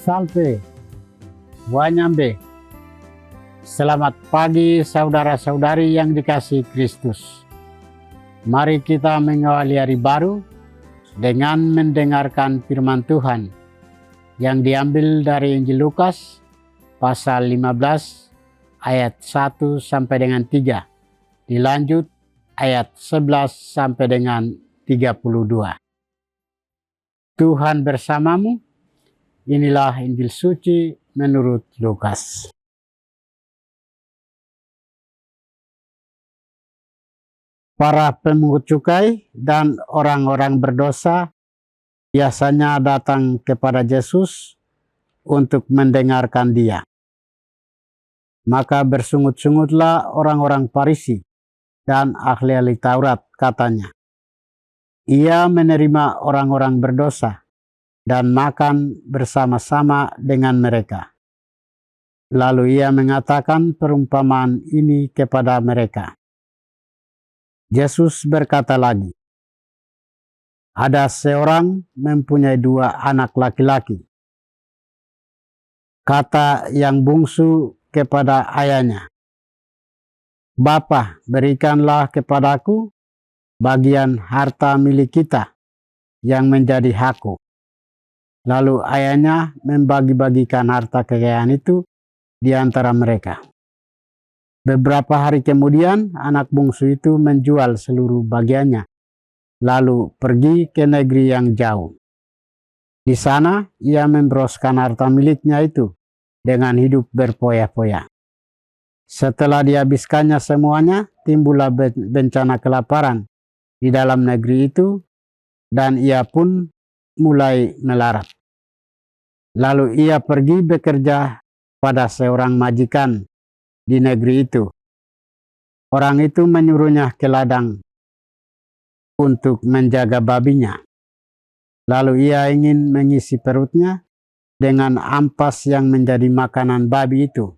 Salve, Wanyambe. Selamat pagi saudara-saudari yang dikasihi Kristus. Mari kita mengawali hari baru dengan mendengarkan firman Tuhan yang diambil dari Injil Lukas pasal 15 ayat 1 sampai dengan 3. Dilanjut ayat 11 sampai dengan 32. Tuhan bersamamu. Inilah Injil suci menurut Lukas. Para pemungut cukai dan orang-orang berdosa biasanya datang kepada Yesus untuk mendengarkan Dia. Maka bersungut-sungutlah orang-orang Farisi dan ahli-ahli Taurat, katanya. Ia menerima orang-orang berdosa dan makan bersama-sama dengan mereka. Lalu ia mengatakan perumpamaan ini kepada mereka. Yesus berkata lagi, ada seorang mempunyai 2 anak laki-laki. Kata yang bungsu kepada ayahnya, Bapa, berikanlah kepadaku bagian harta milik kita yang menjadi hakku. Lalu ayahnya membagi-bagikan harta kekayaan itu di antara mereka. Beberapa hari kemudian anak bungsu itu menjual seluruh bagiannya, lalu pergi ke negeri yang jauh. Di sana ia memboroskan harta miliknya itu dengan hidup berfoya-foya. Setelah dihabiskannya semuanya, timbullah bencana kelaparan di dalam negeri itu, dan ia pun mulai melarat. Lalu ia pergi bekerja pada seorang majikan di negeri itu. Orang itu menyuruhnya ke ladang untuk menjaga babinya. Lalu ia ingin mengisi perutnya dengan ampas yang menjadi makanan babi itu.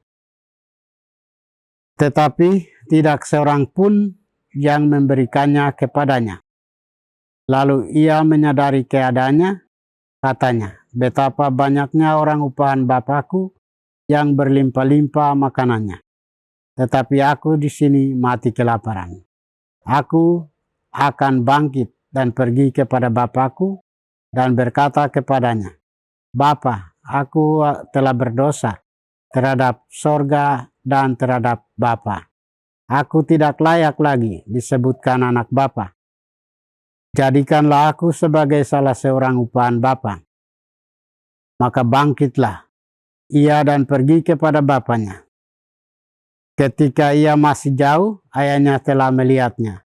Tetapi tidak seorang pun yang memberikannya kepadanya. Lalu ia menyadari keadaannya, katanya, betapa banyaknya orang upahan Bapakku yang berlimpah-limpah makanannya. Tetapi aku di sini mati kelaparan. Aku akan bangkit dan pergi kepada Bapakku dan berkata kepadanya, Bapa, aku telah berdosa terhadap sorga dan terhadap Bapa. Aku tidak layak lagi disebutkan anak Bapa. Jadikanlah aku sebagai salah seorang upahan Bapa. Maka bangkitlah ia dan pergi kepada bapaknya. Ketika ia masih jauh, ayahnya telah melihatnya.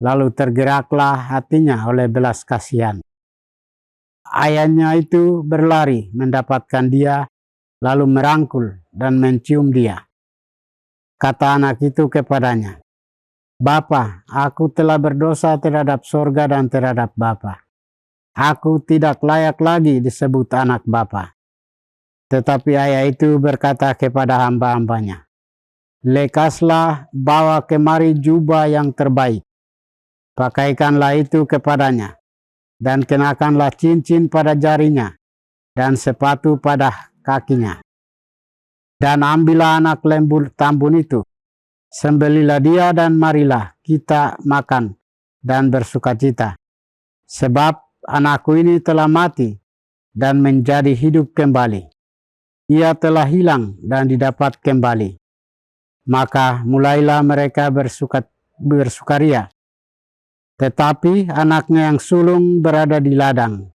Lalu tergeraklah hatinya oleh belas kasihan. Ayahnya itu berlari mendapatkan dia, lalu merangkul dan mencium dia. Kata anak itu kepadanya, Bapa, aku telah berdosa terhadap sorga dan terhadap Bapa. Aku tidak layak lagi disebut anak Bapa. Tetapi ayah itu berkata kepada hamba-hambanya, lekaslah, bawa kemari jubah yang terbaik. Pakaikanlah itu kepadanya, dan kenakanlah cincin pada jarinya, dan sepatu pada kakinya. Dan ambillah anak lembu tambun itu, sembelilah dia dan marilah kita makan dan bersukacita. Sebab anakku ini telah mati dan menjadi hidup kembali. Ia telah hilang dan didapat kembali. Maka mulailah mereka bersukaria. Tetapi anaknya yang sulung berada di ladang.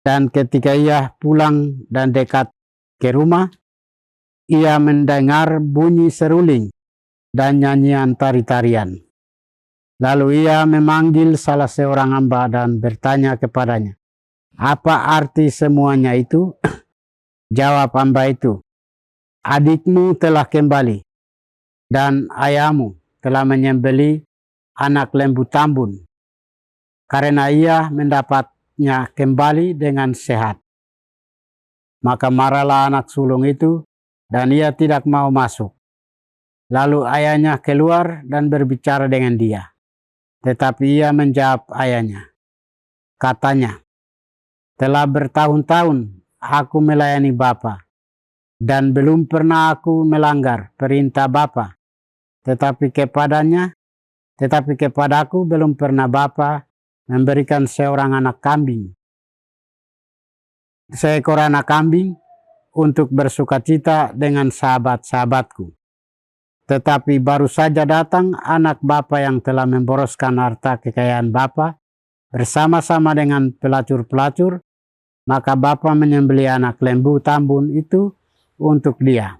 Dan ketika ia pulang dan dekat ke rumah, ia mendengar bunyi seruling dan nyanyian tari-tarian. Lalu ia memanggil salah seorang hamba dan bertanya kepadanya, apa arti semuanya itu? Jawab hamba itu, adikmu telah kembali, dan ayahmu telah menyembelih anak lembu tambun, karena ia mendapatnya kembali dengan sehat. Maka marahlah anak sulung itu, dan ia tidak mau masuk. Lalu ayahnya keluar dan berbicara dengan dia. Tetapi ia menjawab ayahnya. Katanya, telah bertahun-tahun aku melayani Bapa, dan belum pernah aku melanggar perintah Bapa, tetapi kepadaku belum pernah Bapa memberikan seekor anak kambing untuk bersukacita dengan sahabat-sahabatku. Tetapi baru saja datang anak Bapa yang telah memboroskan harta kekayaan Bapa bersama-sama dengan pelacur-pelacur, maka Bapa menyembelih anak lembu tambun itu untuk dia.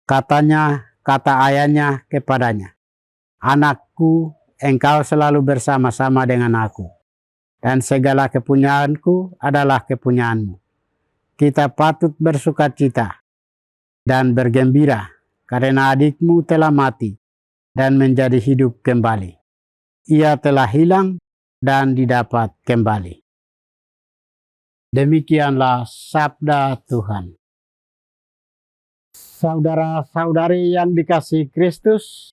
Kata ayahnya kepadanya, "Anakku, engkau selalu bersama-sama dengan aku, dan segala kepunyaanku adalah kepunyaanmu. Kita patut bersukacita dan bergembira, karena adikmu telah mati dan menjadi hidup kembali. Ia telah hilang dan didapat kembali." Demikianlah sabda Tuhan. Saudara-saudari yang dikasihi Kristus,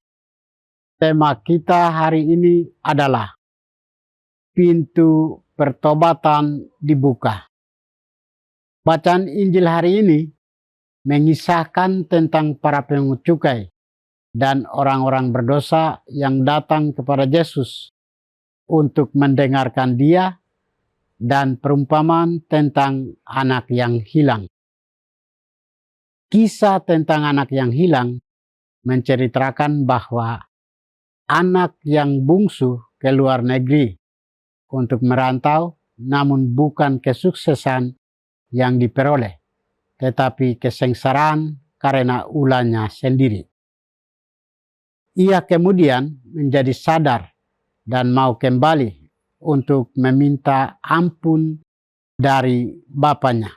tema kita hari ini adalah pintu pertobatan dibuka. Bacaan Injil hari ini mengisahkan tentang para pungut cukai dan orang-orang berdosa yang datang kepada Yesus untuk mendengarkan Dia, dan perumpamaan tentang anak yang hilang. Kisah tentang anak yang hilang menceritakan bahwa anak yang bungsu ke luar negeri untuk merantau, namun bukan kesuksesan yang diperoleh, tetapi kesengsaraan karena ulahnya sendiri. Ia kemudian menjadi sadar dan mau kembali untuk meminta ampun dari bapaknya.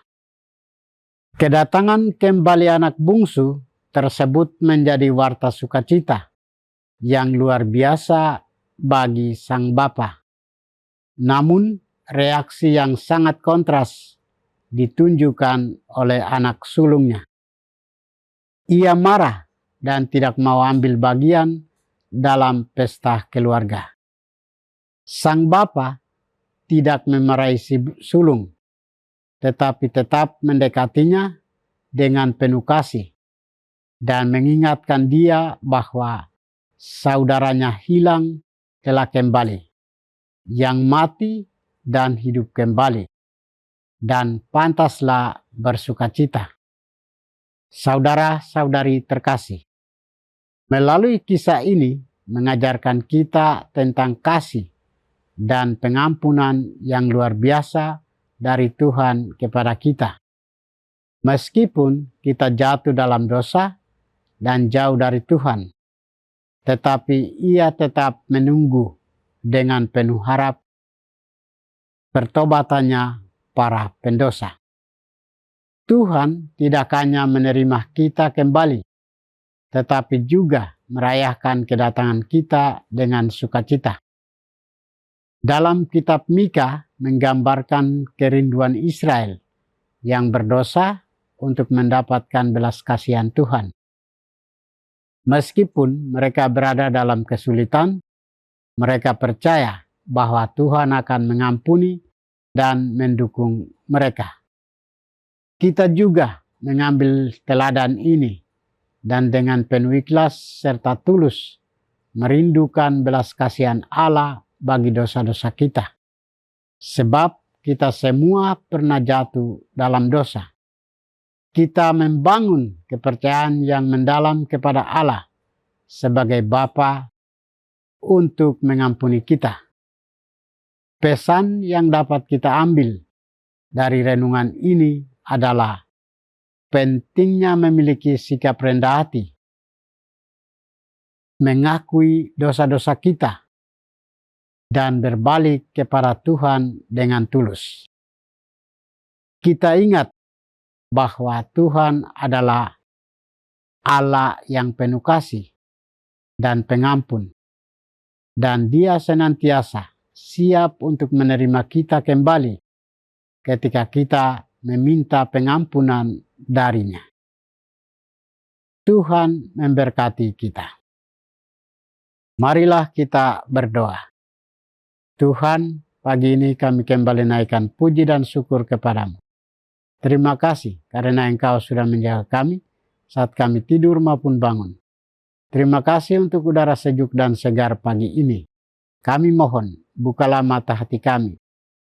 Kedatangan kembali anak bungsu tersebut menjadi warta sukacita yang luar biasa bagi sang bapa. Namun reaksi yang sangat kontras ditunjukkan oleh anak sulungnya. Ia marah dan tidak mau ambil bagian dalam pesta keluarga. Sang bapa tidak memarahi si sulung, tetapi tetap mendekatinya dengan penuh kasih dan mengingatkan dia bahwa saudaranya hilang telah kembali, yang mati dan hidup kembali, dan pantaslah bersukacita. Saudara-saudari terkasih, melalui kisah ini mengajarkan kita tentang kasih dan pengampunan yang luar biasa dari Tuhan kepada kita. Meskipun kita jatuh dalam dosa dan jauh dari Tuhan, tetapi Ia tetap menunggu dengan penuh harap pertobatannya para pendosa. Tuhan tidak hanya menerima kita kembali, tetapi juga merayakan kedatangan kita dengan sukacita. Dalam kitab Mika menggambarkan kerinduan Israel yang berdosa untuk mendapatkan belas kasihan Tuhan. Meskipun mereka berada dalam kesulitan, mereka percaya bahwa Tuhan akan mengampuni dan mendukung mereka. Kita juga mengambil teladan ini dan dengan penuh ikhlas serta tulus merindukan belas kasihan Allah bagi dosa-dosa kita. Sebab kita semua pernah jatuh dalam dosa. Kita membangun kepercayaan yang mendalam kepada Allah sebagai Bapa untuk mengampuni kita. Pesan yang dapat kita ambil dari renungan ini adalah pentingnya memiliki sikap rendah hati, mengakui dosa-dosa kita, dan berbalik kepada Tuhan dengan tulus. Kita ingat bahwa Tuhan adalah Allah yang penuh kasih dan pengampun, dan Dia senantiasa siap untuk menerima kita kembali ketika kita meminta pengampunan darinya. Tuhan memberkati kita. Marilah kita berdoa. Tuhan, pagi ini kami kembali naikkan puji dan syukur kepadamu. Terima kasih karena Engkau sudah menjaga kami saat kami tidur maupun bangun. Terima kasih untuk udara sejuk dan segar pagi ini. Kami mohon, bukalah mata hati kami,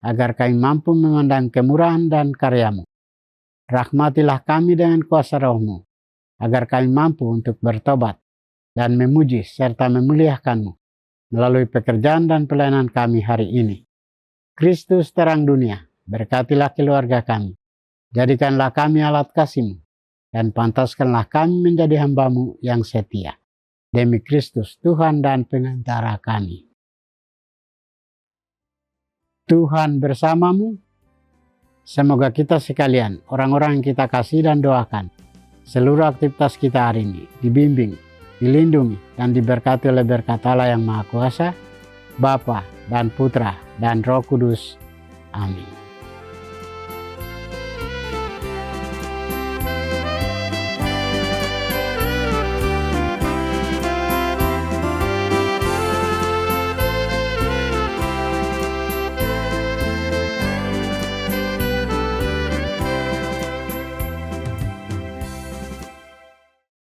agar kami mampu memandang kemurahan dan karya-Mu. Rahmatilah kami dengan kuasa Roh-Mu, agar kami mampu untuk bertobat dan memuji serta memuliakan-Mu melalui pekerjaan dan pelayanan kami hari ini. Kristus terang dunia, berkatilah keluarga kami. Jadikanlah kami alat kasih-Mu, dan pantaskanlah kami menjadi hamba-Mu yang setia. Demi Kristus, Tuhan dan Pengantara kami. Tuhan bersamamu. Semoga kita sekalian, orang-orang yang kita kasih dan doakan, seluruh aktivitas kita hari ini dibimbing, dilindungi, dan diberkati oleh berkat Allah yang Maha Kuasa, Bapa dan Putra dan Roh Kudus. Amin.